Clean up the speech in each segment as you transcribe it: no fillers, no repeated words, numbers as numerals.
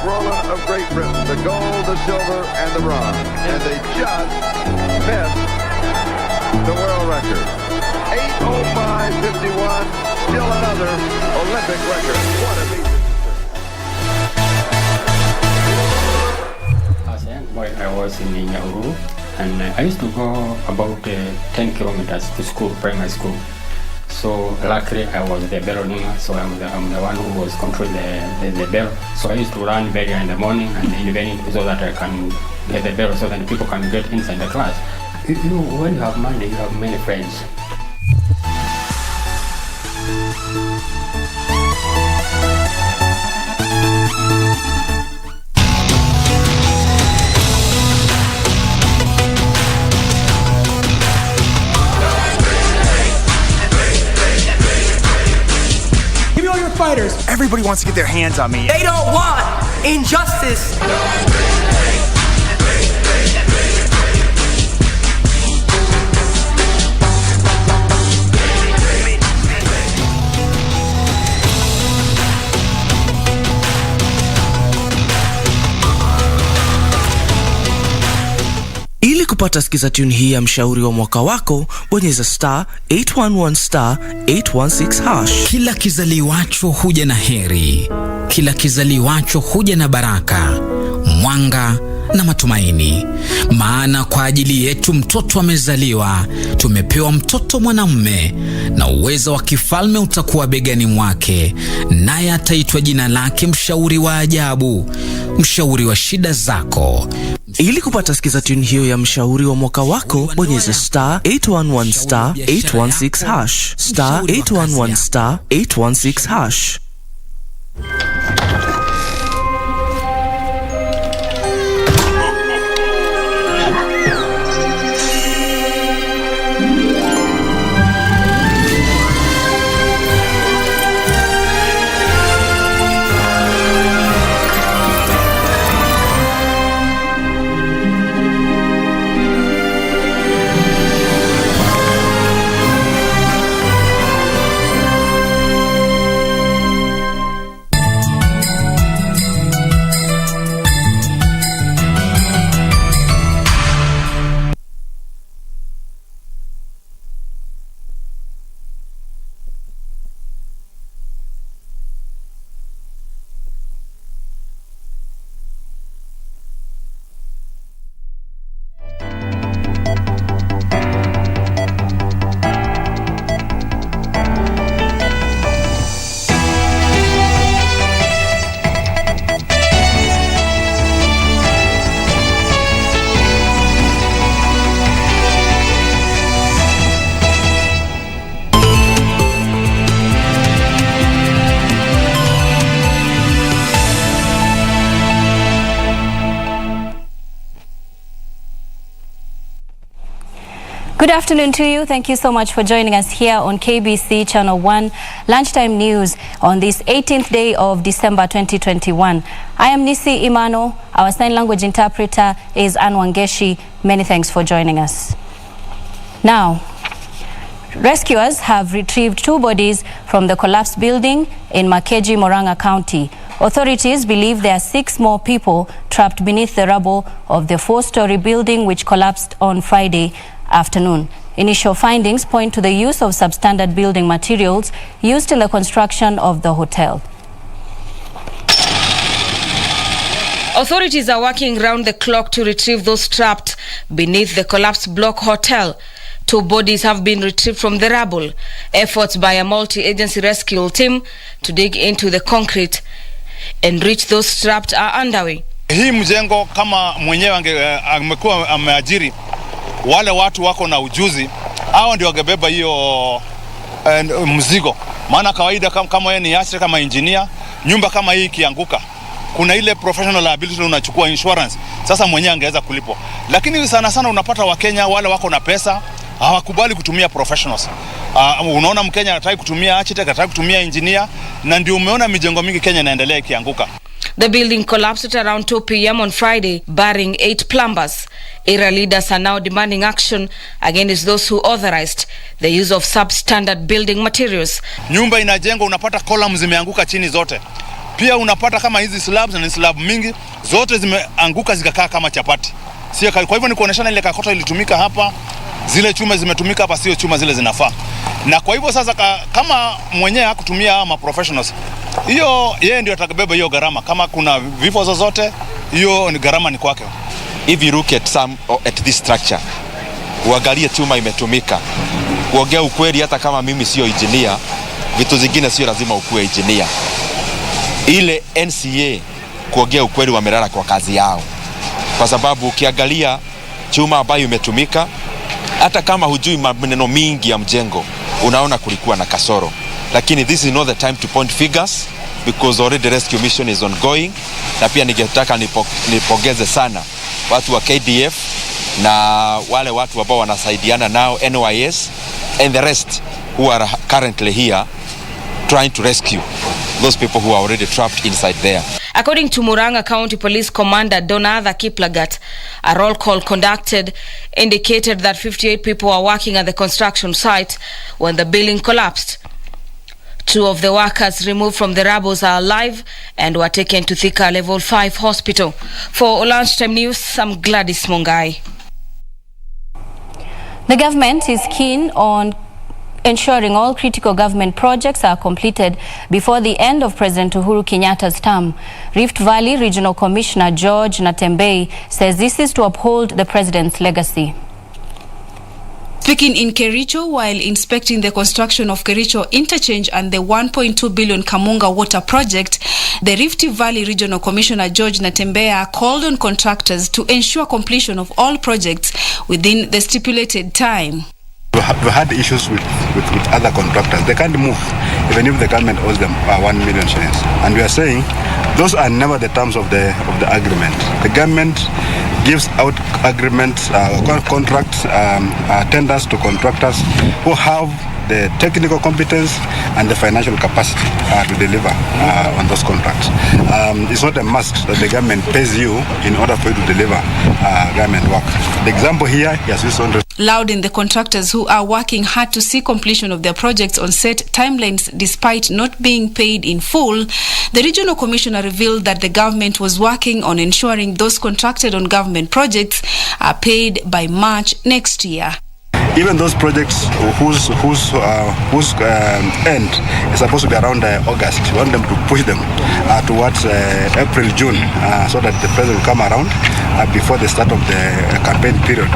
Roland of Great Britain, the gold, the silver, and the bronze. And they just missed the world record. 8:05.51, still another Olympic record. What a beat. I was in Nauru, and I used to go about 10 kilometers to school, primary school. So luckily I was the bell ringer, so I'm the one who was controlling the bell. So I used to run very early in the morning and in the evening so that I can get the bell so that people can get inside the class. When you have money, you have many friends. Fighters. Everybody wants to get their hands on me. They don't want injustice. Ili kupata sikiza tune hii ya mshauri wa mwaka wako, bonyeza *811*816#. Kila kizaliwacho huja na heri. Kila kizaliwacho huja na baraka, mwanga na matumaini. Maana kwa ajili yetu mtoto amezaliwa, tumepewa mtoto mwanamume, na uwezo wa kifalme utakuwa begani mwake, naye ataitwa jina lake Mshauri wa Ajabu, Mshauri wa shida zako. Ili kupata sikiza tune hiyo ya mshauri wa mwaka wako, bonyeza *811*816#. *811*816#. Good afternoon to you. Thank you so much for joining us here on KBC Channel 1 Lunchtime News on this 18th day of December 2021. I am Nisi Imano. Our sign language interpreter is Anwangeshi. Many thanks for joining us. Now, rescuers have retrieved 2 bodies from the collapsed building in Makeji, MURANG'A County. Authorities believe there are 6 more people trapped beneath the rubble of the 4-story building which collapsed on Friday afternoon. Initial findings point to the use of substandard building materials used in the construction of the hotel. Authorities are working round the clock to retrieve those trapped beneath the collapsed block hotel. 2 bodies have been retrieved from the rubble. Efforts by a multi-agency rescue team to dig into the concrete and reach those trapped are underway. Hii mjengo kama mwenyewe amekuwa ameajiri wale watu wako na ujuzi, hao ndio wangebeba hiyo mzigo. Maana kawaida kama yeye ni asili kama engineer, nyumba kama hii kianguka, kuna ile professional liability unachukua insurance. Sasa mwenyewe angeweza kulipwa. Lakini sana sana unapata Wakenya wale wako na pesa hawakubali kutumia professionals. Unaona Mkenya anataka kutumia architect, anataka kutumia engineer, na ndio umeona mijengo mingi Kenya inaendelea ikianguka. The building collapsed at around 2 p.m. on Friday, burying 8 plumbers. Area leaders are now demanding action against those who authorized the use of substandard building materials. Nyumba inajengwa unapata columns zimeanguka chini zote. Pia unapata kama hizi slabs na slab mingi zote zimeanguka zikakaa kama chapati. Sio, kwa hivyo ni kuoneshana ile kakota ilitumika hapa, zile chuma zimetumika hapa, sio chuma zile zinafaa. Na kwa hivyo sasa kama mwenyewe hakutumia ama professionals, hiyo yeye ndio atakabeba hiyo gharama. Kama kuna vifo zozote, hiyo ni gharama ni kwake. If you look at this structure, uangalie chuma imetumika. Kuongea ukweli, hata kama mimi sio engineer, vitu zingine sio lazima ukuwe engineer. Ile NCA kuongea ukweli wamelala kwa kazi yao. Kwa sababu ukiangalia chuma ambayo imetumika, hata kama hujui maneno mingi ya mjengo, unaona kulikuwa na kasoro. Lakini this is not the time to point figures because already rescue mission is ongoing. Na pia ningetaka nipongeze sana watu wa KDF na wale watu ambao wanasaidiana nao, NYS and the rest who are currently here trying to rescue those people who are already trapped inside there. According to MURANG'A County Police Commander Donatha Kiplagat, a roll call conducted indicated that 58 people were working at the construction site when the building collapsed. 2 of the workers removed from the rubble are alive and were taken to Thika Level 5 Hospital. For Lunchtime News, I'm Gladys Mongai. The government is keen on ensuring all critical government projects are completed before the end of President Uhuru Kenyatta's term. Rift Valley Regional Commissioner George Natembei says this is to uphold the president's legacy. Speaking in Kericho while inspecting the construction of Kericho Interchange and the 1.2 billion Kamunga water project, the Rift Valley Regional Commissioner George Natembea called on contractors to ensure completion of all projects within the stipulated time. We had issues with other contractors. They can't move even if the government owes them 1 million shillings. And we are saying those are never the terms of the agreement. The government gives out agreements, contracts, tenders to contractors who have the technical competence and the financial capacity to deliver on those contracts. It's not a must that the government pays you in order for you to deliver government work. The example here is lauding the contractors who are working hard to see completion of their projects on set timelines despite not being paid in full. The regional commissioner revealed that the government was working on ensuring those contracted on government projects are paid by March next year. Even those projects whose end is supposed to be around August, we want them to push them towards April, June, so that the president will come around before the start of the campaign period,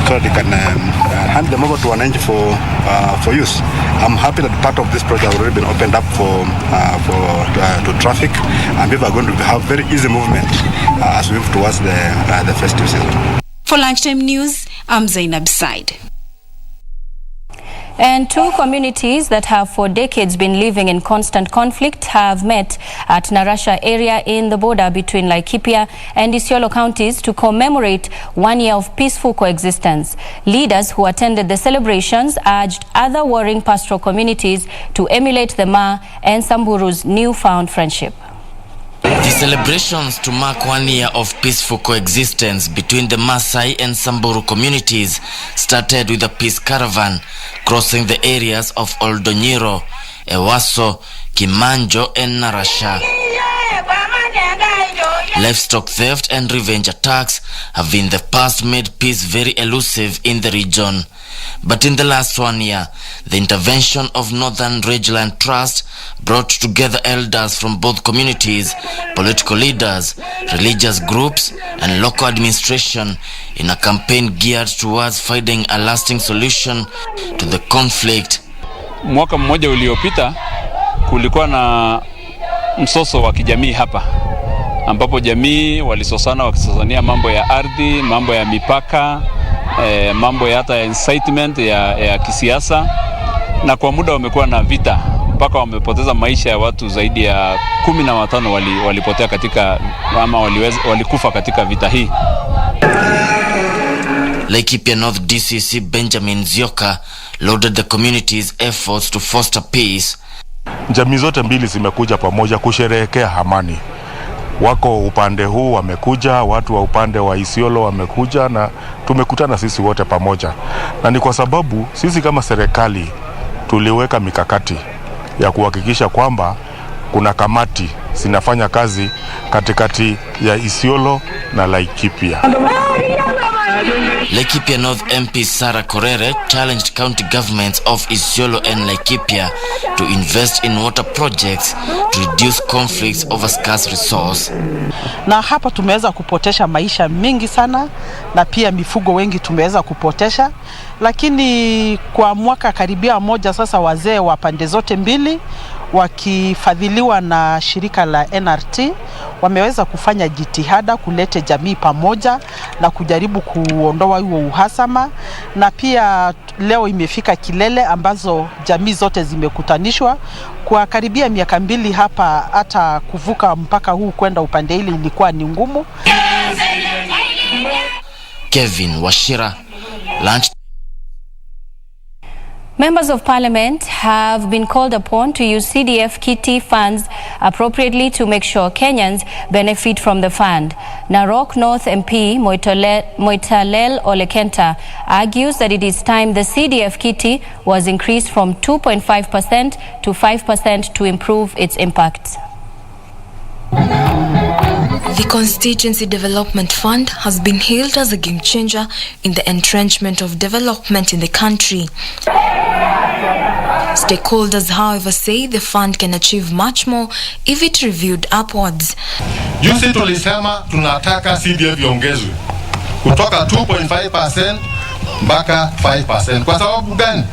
so that they can hand them over to an NGO for use. I'm happy that part of this project has already been opened up to traffic, and people are going to have very easy movement as we move towards the festive season. For Lunchtime News, I'm Zainab Said. And 2 communities that have for decades been living in constant conflict have met at Narasha area in the border between Laikipia and Isiolo counties to commemorate 1 year of peaceful coexistence. Leaders who attended the celebrations urged other warring pastoral communities to emulate the Ma and Samburu's newfound friendship. The celebrations to mark 1 year of peaceful coexistence between the Maasai and Samburu communities started with a peace caravan crossing the areas of Oldonyiro, Ewaso, Kimanjo and Narasha. Livestock theft and revenge attacks have in the past made peace very elusive in the region. But in the last 1 year, the intervention of Northern Ridgeland Trust brought together elders from both communities, political leaders, religious groups, and local administration in a campaign geared towards finding a lasting solution to the conflict. Mwaka mmoja uliopita kulikuwa na msoso wa kijamii hapa, ambapo jamii walisosana wakisosania mambo ya ardhi, mambo ya mipaka, mambo ya hata ya incitement ya kisiasa, na kwa muda wamekuwa na vita mpaka wamepoteza maisha ya watu zaidi ya 15 walipotea katika ama walikufa katika vita hii. Laikipia North DCC Benjamin Zioka lauded the community's efforts to foster peace. Jamii zote mbili zimekuja pamoja kusherehekea amani. Wako upande huu wamekuja, watu wa upande wa Isiolo wamekuja, na tumekutana sisi wote pamoja. Na ni kwa sababu sisi kama serikali tuliweka mikakati ya kuhakikisha kwamba kuna kamati zinafanya kazi katikati ya Isiolo na Laikipia. Laikipia North MP Sarah Korere challenged county governments of Isiolo and Laikipia to invest in water projects to reduce conflicts over scarce resource. Na hapa tumeweza kupotesha maisha mingi sana na pia mifugo wengi tumeweza kupotesha, lakini kwa mwaka karibia moja sasa wazee wa pande zote mbili wakifadhiliwa na shirika la NRT wameweza kufanya jitihada kulete jamii pamoja na kujaribu kuondoa huo uhasama, na pia leo imefika kilele ambazo jamii zote zimekutanishwa. Kwa karibia miaka 2 hapa hata kuvuka mpaka huu kwenda upande hili ilikuwa ni ngumu. Kevin Washira, Lunch. Members of Parliament have been called upon to use CDF kitty funds appropriately to make sure Kenyans benefit from the fund. Narok North MP Moitalel Olekenta argues that it is time the CDF kitty was increased from 2.5% to 5% to improve its impact. The Constituency Development Fund has been hailed as a game changer in the entrenchment of development in the country. Stakeholders, however, say the fund can achieve much more if it reviewed upwards. Juzi tulisema tunataka CDF iongezwe kutoka 2.5% mpaka 5%. Kwa sababu gani?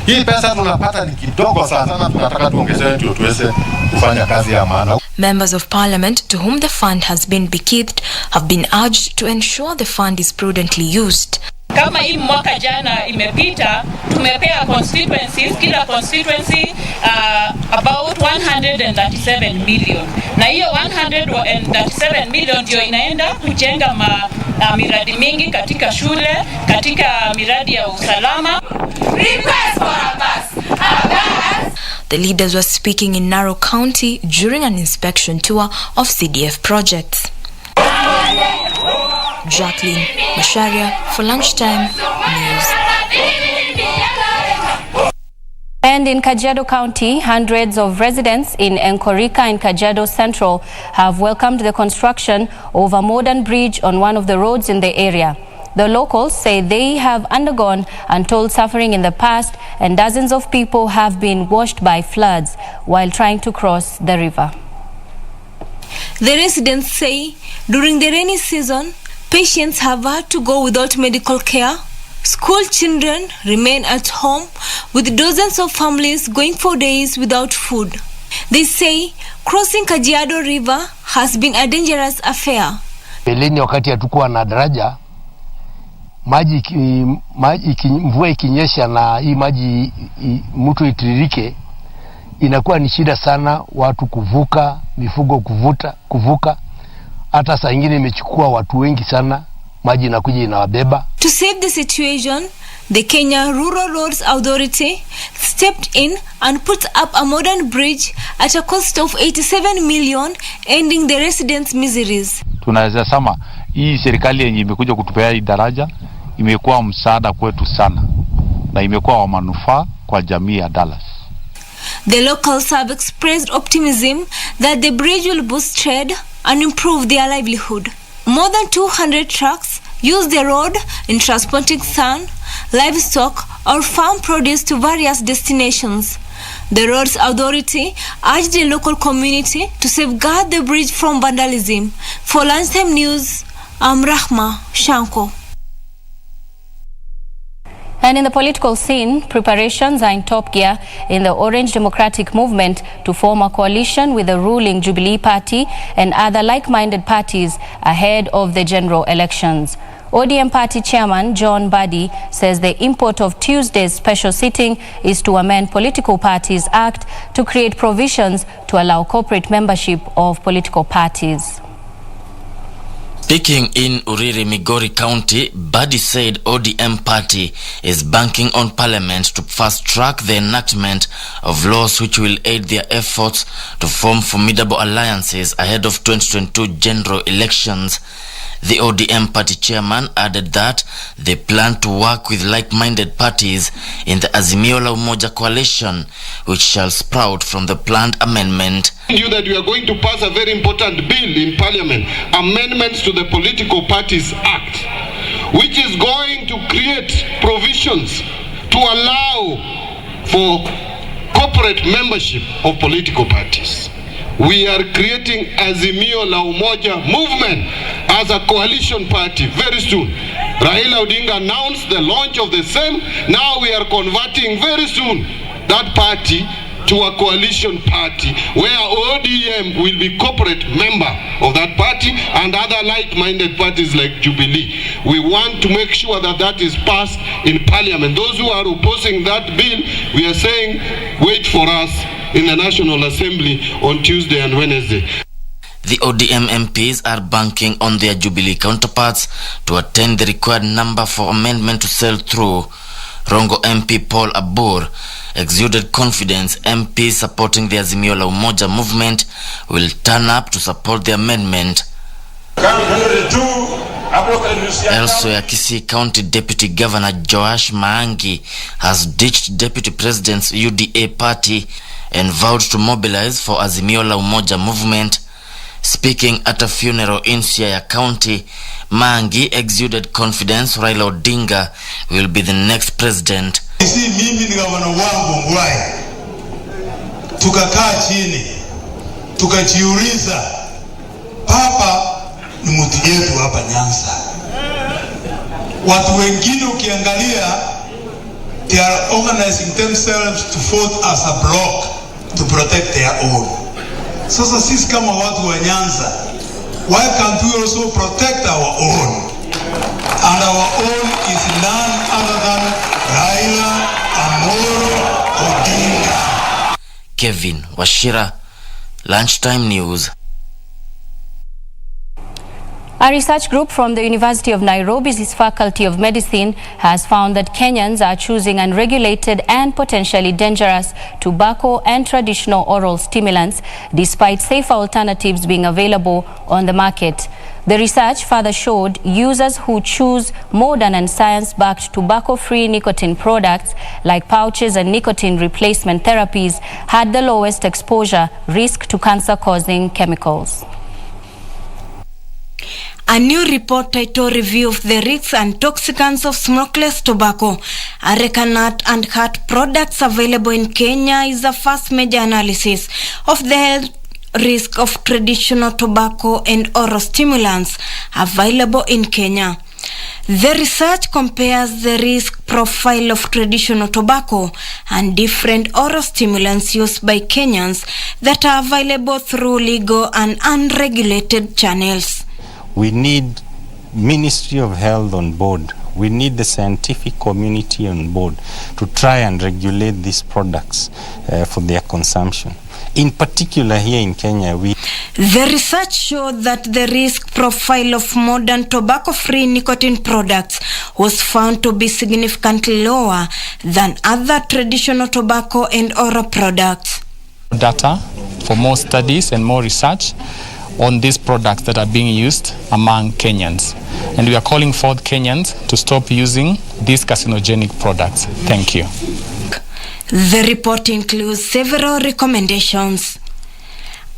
Hii pesa tunapata ni kidogo sana, tunataka tuongezewe ndio tuweze kufanya kazi ya maana. Members of Parliament to whom the fund has been bequeathed have been urged to ensure the fund is prudently used. Kama hii mwaka jana imepita, tumepea constituencies, kila constituency about 137 million. Na hiyo 137 million ndio inaenda kujenga miradi mingi katika shule, katika miradi ya usalama. Request for a bus. The leaders were speaking in Narok County during an inspection tour of CDF projects. Jacqueline Masharia for Lunchtime News. And in KAJIADO County, hundreds of residents in Enkorika and KAJIADO Central have welcomed the construction of a modern bridge on one of the roads in the area. The locals say they have undergone untold suffering in the past, and dozens of people have been washed by floods while trying to cross the river. The residents say during the rainy season, patients have had to go without medical care. School children remain at home, with dozens of families going for days without food. They say crossing KAJIADO River has been a dangerous affair. Peleni wakati hatukuwa na daraja, mvua ikinyesha na hii maji mto itiririke, inakuwa ni shida sana watu kuvuka, mifugo kuvuka. Hata saa nyingine imechukua watu wengi sana, maji inakuja inawabeba. To save the situation, the Kenya Rural Roads Authority stepped in and put up a modern bridge at a cost of 87 million, ending the residents' miseries. Tunaweza sema hii serikali yenye imekuja kutupea hii daraja imekuwa msaada kwetu sana na imekuwa wa manufaa kwa jamii ya Dallas. The locals have expressed optimism that the bridge will boost trade and improve their livelihood. More than 200 trucks use the road in transporting sun, livestock, or farm produce to various destinations. The Roads Authority urged the local community to safeguard the bridge from vandalism. For Lunchtime News, I'm Rahma Shanko. And in the political scene, preparations are in top gear in the Orange Democratic Movement to form a coalition with the ruling Jubilee Party and other like-minded parties ahead of the general elections. ODM Party Chairman John Badi says the import of Tuesday's special sitting is to amend Political Parties Act to create provisions to allow corporate membership of political parties. Speaking in Uriri, Migori County, Badi said ODM party is banking on Parliament to fast-track the enactment of laws which will aid their efforts to form formidable alliances ahead of 2022 general elections. The ODM party chairman added that they plan to work with like-minded parties in the Azimio la Umoja coalition, which shall sprout from the planned amendment. You that we are going to pass a very important bill in Parliament, amendments to the Political Parties Act, which is going to create provisions to allow for corporate membership of political parties. We are creating Azimio la Umoja movement as a coalition party very soon. Raila Odinga announced the launch of the same. Now we are converting very soon that party to a coalition party where ODM will be corporate member of that party and other like-minded parties like Jubilee. We want to make sure that that is passed in Parliament. Those who are opposing that bill, we are saying, wait for us in the National Assembly on Tuesday and Wednesday. The ODM MPs are banking on their Jubilee counterparts to attain the required number for amendment to sail through. Rongo MP Paul Abur exuded confidence MPs supporting the Azimio la Umoja movement will turn up to support the amendment. Elsewhere, Kisii County Deputy Governor Joash Maangi has ditched Deputy President's UDA party and vowed to mobilize for Azimio la Umoja movement. Speaking at a funeral in Siaya County, Maangi exuded confidence Raila Odinga will be the next president. Mimi ni gavana wangu Ngwai. Tukakaa chini, tukajiuliza, papa ni mtu yetu hapa Nyanza. Watu wengine ukiangalia, they are organizing themselves to vote as a block to protect their own. Sasa sisi kama watu wa Nyanza, why can't we also protect our own? And our own is none other than Raila Amolo Odinga. Kevin Washira, Lunchtime News. A research group from the University of Nairobi's Faculty of Medicine has found that Kenyans are choosing unregulated and potentially dangerous tobacco and traditional oral stimulants despite safer alternatives being available on the market. The research further showed users who choose modern and science-backed tobacco-free nicotine products like pouches and nicotine replacement therapies had the lowest exposure risk to cancer-causing chemicals. A new report titled Review of the Risks and Toxicants of Smokeless Tobacco, Areca nut and heart products available in Kenya is the first major analysis of the health risk of traditional tobacco and oral stimulants available in Kenya. The research compares the risk profile of traditional tobacco and different oral stimulants used by Kenyans that are available through legal and unregulated channels. We need Ministry of Health on board. We need the scientific community on board to try and regulate these products for their consumption. In particular here in Kenya, The research showed that the risk profile of modern tobacco-free nicotine products was found to be significantly lower than other traditional tobacco and oral products. Data for more studies and more research on these products that are being used among Kenyans. And we are calling for Kenyans to stop using these carcinogenic products. Thank you. The report includes several recommendations.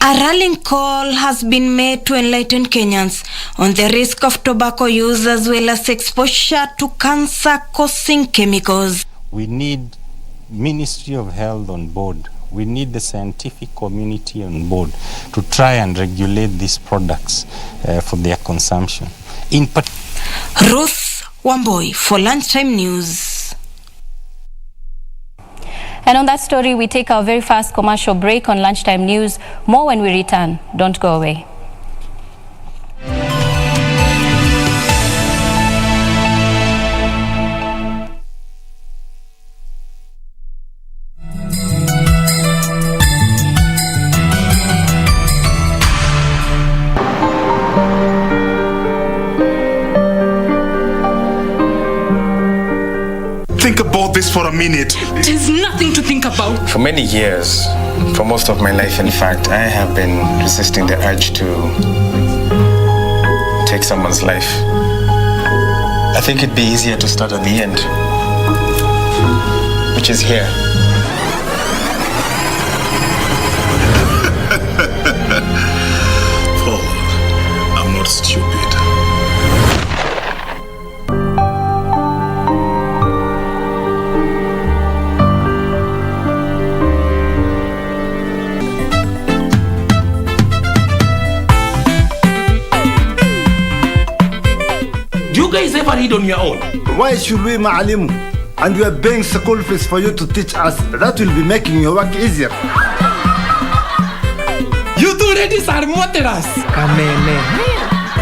A rallying call has been made to enlighten Kenyans on the risk of tobacco use as well as exposure to cancer-causing chemicals. We need Ministry of Health on board. We need the scientific community on board to try and regulate these products for their consumption. Ruth Wamboi for Lunchtime News. And on that story, we take our very fast commercial break on Lunchtime News. More when we return. Don't go away. Think about this for a minute. There's nothing to think about. For many years, for most of my life, in fact, I have been resisting the urge to take someone's life. I think it'd be easier to start at the end, which is here. read on your own. Why should we, Ma'alimu? And we are paying school fees for you to teach us. That will be making your work easier. You two ladies are murderers. Kamene,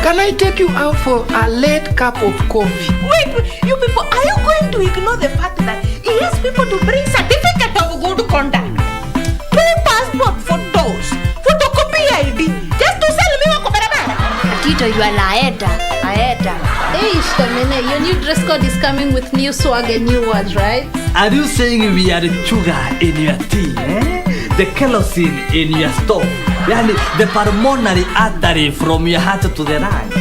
can I take you out for a late cup of coffee? Wait, you people, are you going to ignore the fact that he asks people to bring certificate of good conduct, 2 passport photos, photocopy ID, just to sell me wako barabara? Tito, you are Aeda. Hey, Shtamene, your new dress code is coming with new swag and new words, right? Are you saying we are the sugar in your tea, the kerosene in your stove? Yani, the pulmonary artery from your heart to the lungs.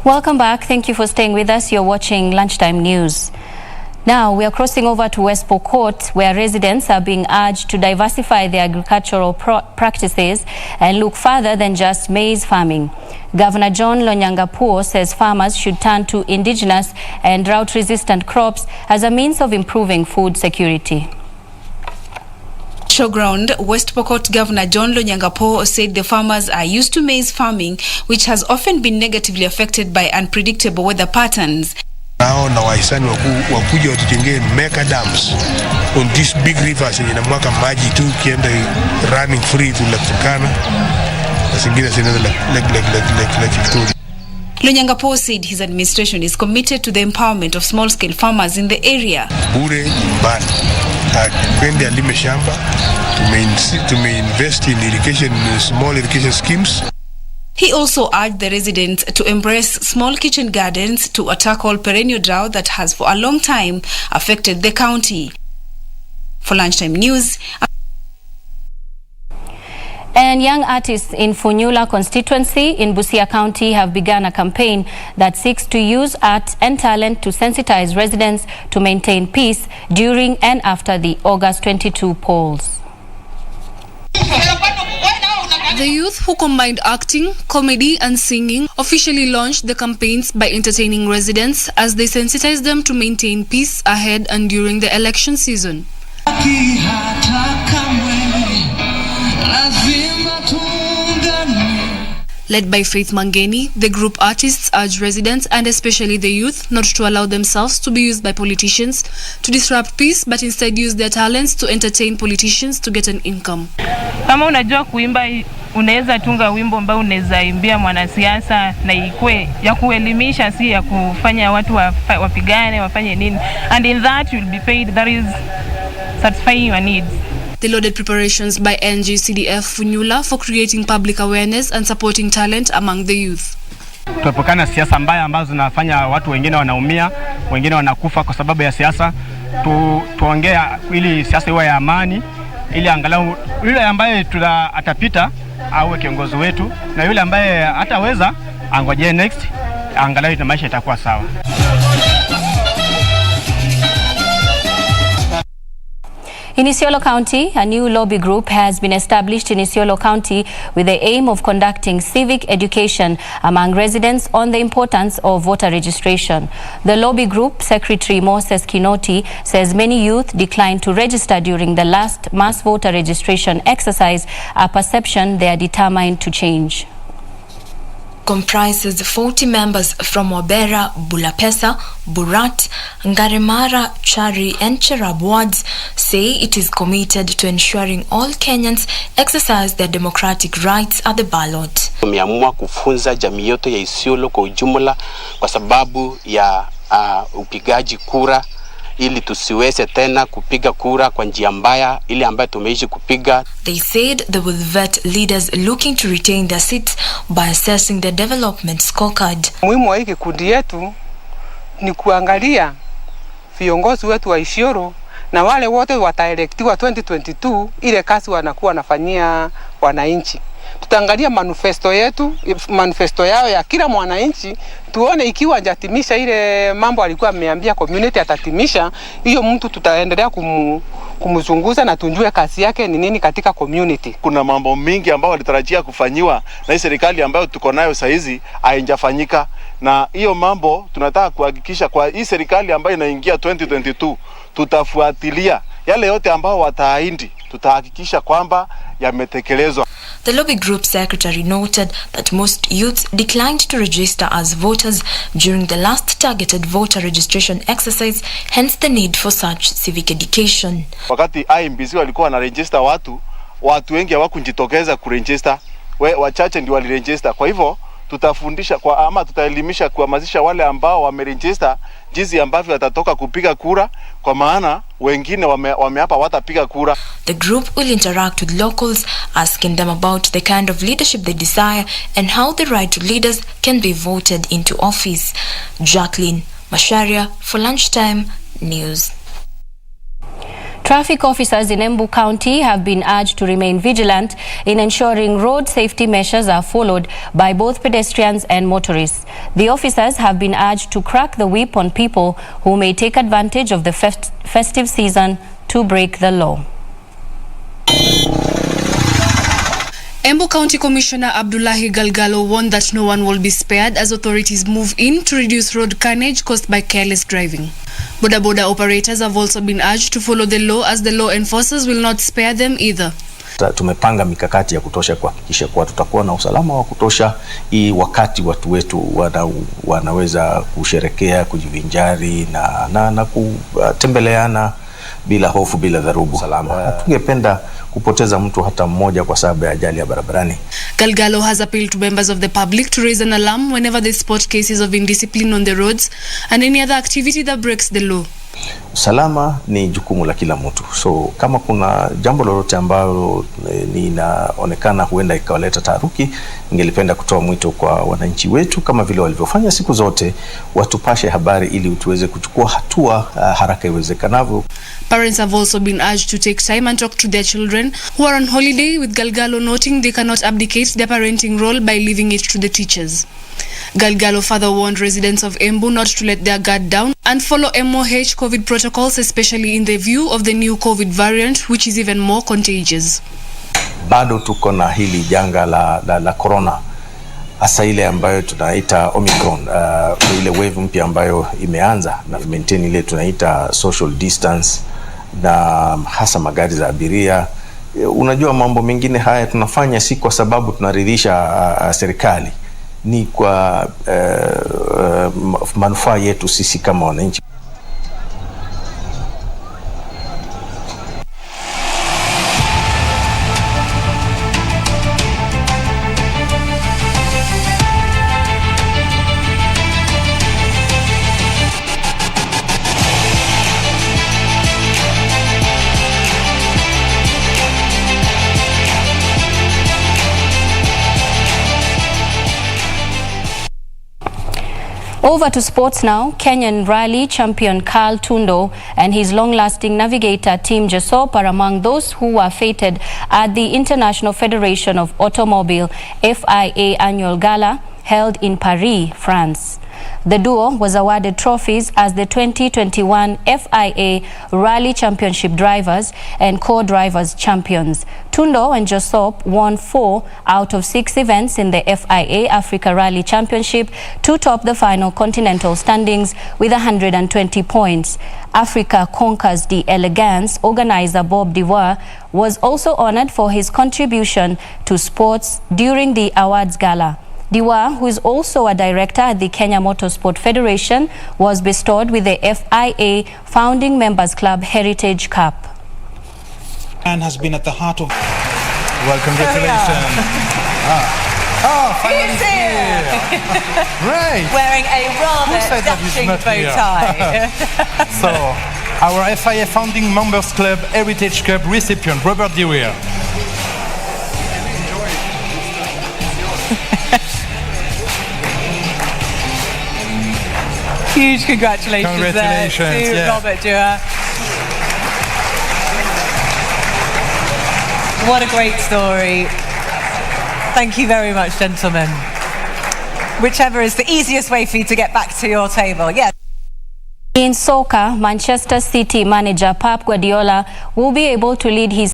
Welcome back. Thank you for staying with us. You're watching Lunchtime News. Now, we are crossing over to West Pokot, where residents are being urged to diversify their agricultural practices and look further than just maize farming. Governor John Lonyangapuo says farmers should turn to indigenous and drought-resistant crops as a means of improving food security. Showground, West Pokot Governor John Lonyangapuo said the farmers are used to maize farming, which has often been negatively affected by unpredictable weather patterns. Now na wahisani wakuja watujengee mega dams on these big rivers yenye inamwaga maji tu kienda running free to Lake Turkana na zingine zinaenda Lake Victoria. Lonyangapuo said his administration is committed to the empowerment of small-scale farmers in the area. Bure ban kwende alime shamba, invest in irrigation, small irrigation schemes. He also urged the residents to embrace small kitchen gardens to tackle perennial drought that has for a long time affected the county. For Lunchtime News. And young artists in Funyula constituency in Busia County have begun a campaign that seeks to use art and talent to sensitize residents to maintain peace during and after the August 22 polls. The youth, who combined acting, comedy and singing, officially launched the campaigns by entertaining residents as they sensitize them to maintain peace ahead and during the election season. Led by Faith Mangeni, the group artists urge residents and especially the youth not to allow themselves to be used by politicians to disrupt peace, but instead use their talents to entertain politicians to get an income. Kama unajua kuimba, unaweza tunga wimbo ambao unaweza imbia mwanasiasa na ikwe ya kuelimisha, si ya kufanya watu wapigane wafanye nini, and in that you will be paid. That is satisfying your needs. They lauded preparations by NGCDF Funyula for creating public awareness and supporting talent among the youth. Tuepukana siasa mbaya ambazo zinafanya watu wengine wanaumia, wengine wanakufa kwa sababu ya siasa. Tuongea ili siasa iwe ya amani, ili angalau yule ambaye atapita awe kiongozi wetu, na yule ambaye hataweza angoje next, angalau na maisha itakuwa sawa. In Isiolo County, a new lobby group has been established in Isiolo County with the aim of conducting civic education among residents on the importance of voter registration. The lobby group secretary Moses Kinoti says many youth declined to register during the last mass voter registration exercise, a perception they are determined to change. Comprises 40 members from Wabera, Bulapesa, Burat, Ngaremara, Chari and Cherab wards say it is committed to ensuring all Kenyans exercise their democratic rights at the ballot. Tumeamua kufunza jamii yote ya Isiolo kwa ujumla kwa sababu ya upigaji kura, ili tusiweze tena kupiga kura kwa njia mbaya ile ambayo tumeishi kupiga. They said they will vet leaders looking to retain their seats by assessing the development scorecard. Muhimu wa hiki kundi yetu ni kuangalia viongozi wetu wa Isiolo na wale wote wataelektiwa 2022 ile kazi wanakuwa wanafanyia wananchi. tutaangalia manifesto yao ya kila mwananchi, tuone ikiwa hajatimisha ile mambo alikuwa ameambia community atatimisha, hiyo mtu tutaendelea kumzunguza na tunjue kazi yake ni nini katika community. Kuna mambo mingi ambayo walitarajia kufanyiwa na hii serikali ambayo tuko nayo sasa hizi haijafanyika, na hiyo mambo tunataka kuhakikisha kwa hii serikali ambayo inaingia 2022 tutafuatilia yale yote ambao wataahidi, tutahakikisha kwamba yametekelezwa. The lobby group secretary noted that most youths declined to register as voters during the last targeted voter registration exercise, hence the need for such civic education. Wakati IMBC walikuwa wanaregister watu wengi hawakujitokeza kuregister, wachache ndio waliregister. Kwa hivyo tutafundisha tutaelimisha kuhamasisha wale ambao wameregister jinsi ambavyo watatoka kupiga kura, kwa maana wengine wameapa watapiga kura. The group will interact with locals, asking them about the kind of leadership they desire and how the right to leaders can be voted into office. Jacqueline Masharia for Lunchtime News. Traffic officers in Embu County have been urged to remain vigilant in ensuring road safety measures are followed by both pedestrians and motorists. The officers have been urged to crack the whip on people who may take advantage of the festive season to break the law. Embu County Commissioner Abdullahi Galgalo warned that no one will be spared as authorities move in to reduce road carnage caused by careless driving. Boda operators have also been urged to follow the law, as the law enforcers will not spare them either. Tumepanga mikakati ya kutosha kuhakikisha kuwa tutakuwa na usalama wa kutosha hii wakati watu wetu wanaweza kusherekea, kujivinjari na kutembeleana bila hofu, bila dharubu. Salama. Tungependa kupoteza mtu hata mmoja kwa sababu ya ajali ya barabarani. Galgalo has appealed to members of the public to raise an alarm whenever they spot cases of indiscipline on the roads and any other activity that breaks the law. Salama ni jukumu la kila mtu. So kama kuna jambo lolote ambalo linaonekana huenda ikawaleta taharuki, ningelipenda kutoa mwito kwa wananchi wetu kama vile walivyofanya siku zote, watupashe habari ili tuweze kuchukua hatua haraka iwezekanavyo. Parents have also been urged to take time and talk to their children who are on holiday, with Galgalo noting they cannot abdicate their parenting role by leaving it to the teachers. Galgalo further warned residents of Embu not to let their guard down and follow MOH COVID protocols, especially in the view of the new COVID variant, which is even more contagious. Bado tuko na hili janga la corona, hasa ile ambayo tunaita Omicron, ile wave mpya ambayo imeanza, na maintain ile tunaita social distance na hasa magari za abiria. Unajua mambo mengine haya tunafanya si kwa sababu tunaridhisha serikali, ni kwa manufaa yetu sisi kama wananchi. Over to sports now. Kenyan rally champion Carl Tundo and his long-lasting navigator Team Jesop are among those who were feted at the International Federation of Automobile FIA annual gala held in Paris, France. The duo was awarded trophies as the 2021 FIA Rally Championship Drivers and Co-Drivers Champions. Tundo and Jesop won 4 out of 6 events in the FIA Africa Rally Championship to top the final continental standings with 120 points. Africa Conquers the Elegance organizer Bob Devoir was also honored for his contribution to sports during the awards gala. Dewa, who is also a director at the Kenya Motorsport Federation, was bestowed with the FIA Founding Members Club Heritage Cup. And has been at the heart of... Well, congratulations. Finally here. Right. Wearing a rather dashing bow tie. So, our FIA Founding Members Club Heritage Cup recipient, Robert Dewey. Huge congratulations there to Robert Dewey. What a great story. Thank you very much, gentlemen. Whichever is the easiest way for you to get back to your table. Yeah. In soccer, Manchester City manager Pep Guardiola will be able to lead his